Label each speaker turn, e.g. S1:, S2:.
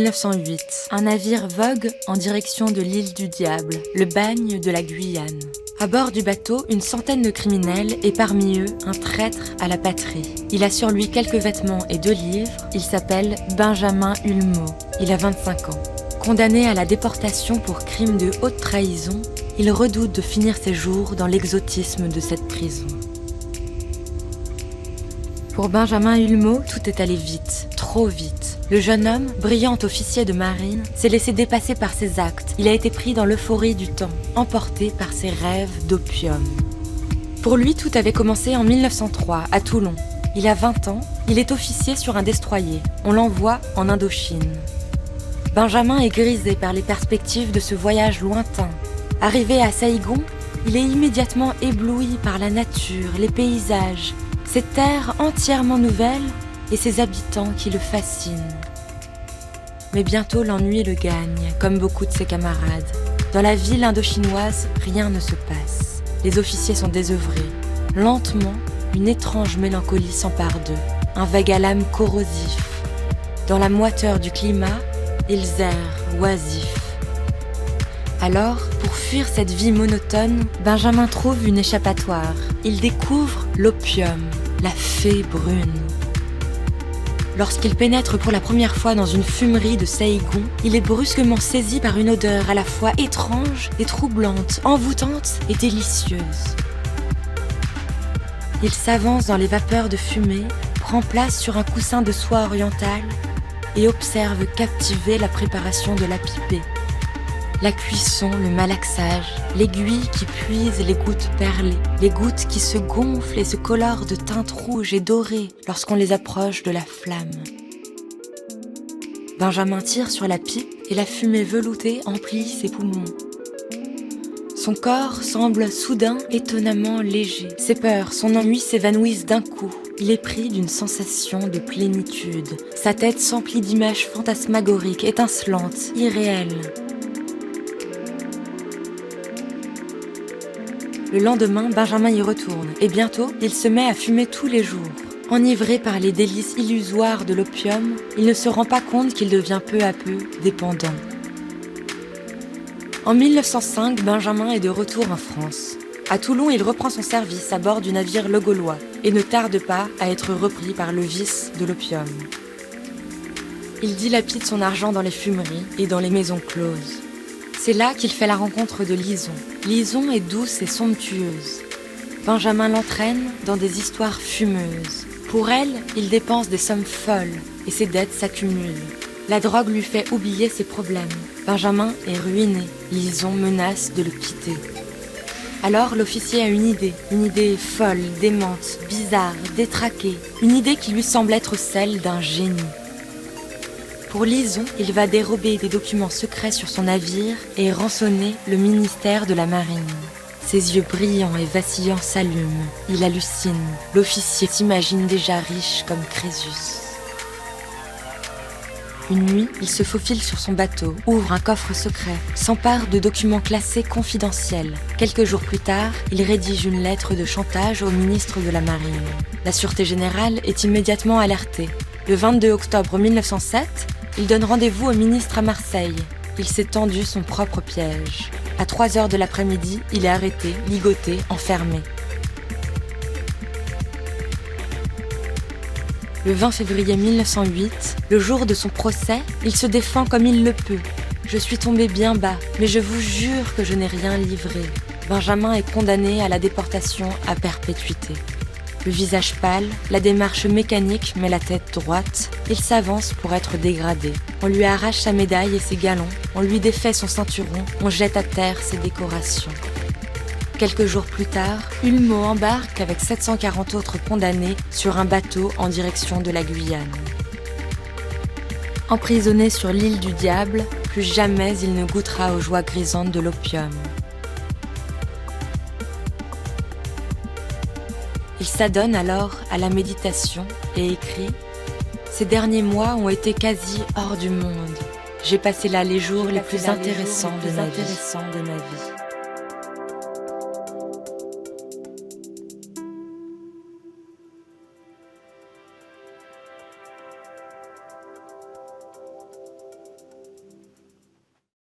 S1: 1908. Un navire vogue en direction de l'île du Diable, le bagne de la Guyane. À bord du bateau, une centaine de criminels et parmi eux, un traître à la patrie. Il a sur lui quelques vêtements et 2 livres. Il s'appelle Benjamin Hulmeau. Il a 25 ans. Condamné à la déportation pour crime de haute trahison, il redoute de finir ses jours dans l'exotisme de cette prison. Pour Benjamin Hulmeau, tout est allé vite, trop vite. Le jeune homme, brillant officier de marine, s'est laissé dépasser par ses actes. Il a été pris dans l'euphorie du temps, emporté par ses rêves d'opium. Pour lui, tout avait commencé en 1903, à Toulon. Il a 20 ans, il est officier sur un destroyer. On l'envoie en Indochine. Benjamin est grisé par les perspectives de ce voyage lointain. Arrivé à Saïgon, il est immédiatement ébloui par la nature, les paysages, cette terre entièrement nouvelle et ses habitants qui le fascinent. Mais bientôt l'ennui le gagne, comme beaucoup de ses camarades. Dans la ville indochinoise, rien ne se passe. Les officiers sont désœuvrés. Lentement, une étrange mélancolie s'empare d'eux, un vague à l'âme corrosif. Dans la moiteur du climat, ils errent, oisifs. Alors, pour fuir cette vie monotone, Benjamin trouve une échappatoire. Il découvre l'opium, la fée brune. Lorsqu'il pénètre pour la première fois dans une fumerie de Saïgon, il est brusquement saisi par une odeur à la fois étrange et troublante, envoûtante et délicieuse. Il s'avance dans les vapeurs de fumée, prend place sur un coussin de soie orientale et observe captivé la préparation de la pipée. La cuisson, le malaxage, l'aiguille qui puise les gouttes perlées, les gouttes qui se gonflent et se colorent de teintes rouges et dorées lorsqu'on les approche de la flamme. Benjamin tire sur la pipe et la fumée veloutée emplit ses poumons. Son corps semble soudain étonnamment léger. Ses peurs, son ennui s'évanouissent d'un coup. Il est pris d'une sensation de plénitude. Sa tête s'emplit d'images fantasmagoriques, étincelantes, irréelles. Le lendemain, Benjamin y retourne, et bientôt, il se met à fumer tous les jours. Enivré par les délices illusoires de l'opium, il ne se rend pas compte qu'il devient peu à peu dépendant. En 1905, Benjamin est de retour en France. À Toulon, il reprend son service à bord du navire Le Gaulois, et ne tarde pas à être repris par le vice de l'opium. Il dilapide son argent dans les fumeries et dans les maisons closes. C'est là qu'il fait la rencontre de Lison. Lison est douce et somptueuse. Benjamin l'entraîne dans des histoires fumeuses. Pour elle, il dépense des sommes folles et ses dettes s'accumulent. La drogue lui fait oublier ses problèmes. Benjamin est ruiné. Lison menace de le quitter. Alors l'officier a une idée folle, démente, bizarre, détraquée. Une idée qui lui semble être celle d'un génie. Pour Lison, il va dérober des documents secrets sur son navire et rançonner le ministère de la Marine. Ses yeux brillants et vacillants s'allument. Il hallucine. L'officier s'imagine déjà riche comme Crésus. Une nuit, il se faufile sur son bateau, ouvre un coffre secret, s'empare de documents classés confidentiels. Quelques jours plus tard, il rédige une lettre de chantage au ministre de la Marine. La Sûreté générale est immédiatement alertée. Le 22 octobre 1907, il donne rendez-vous au ministre à Marseille. Il s'est tendu son propre piège. À 3h de l'après-midi, il est arrêté, ligoté, enfermé. Le 20 février 1908, le jour de son procès, il se défend comme il le peut. « Je suis tombé bien bas, mais je vous jure que je n'ai rien livré. » Benjamin est condamné à la déportation à perpétuité. Le visage pâle, la démarche mécanique mais la tête droite, il s'avance pour être dégradé. On lui arrache sa médaille et ses galons, on lui défait son ceinturon, on jette à terre ses décorations. Quelques jours plus tard, Hulmeau embarque avec 740 autres condamnés sur un bateau en direction de la Guyane. Emprisonné sur l'île du Diable, plus jamais il ne goûtera aux joies grisantes de l'opium. Il s'adonne alors à la méditation et écrit « Ces derniers mois ont été quasi hors du monde. J'ai passé là les jours les plus intéressants de ma vie. »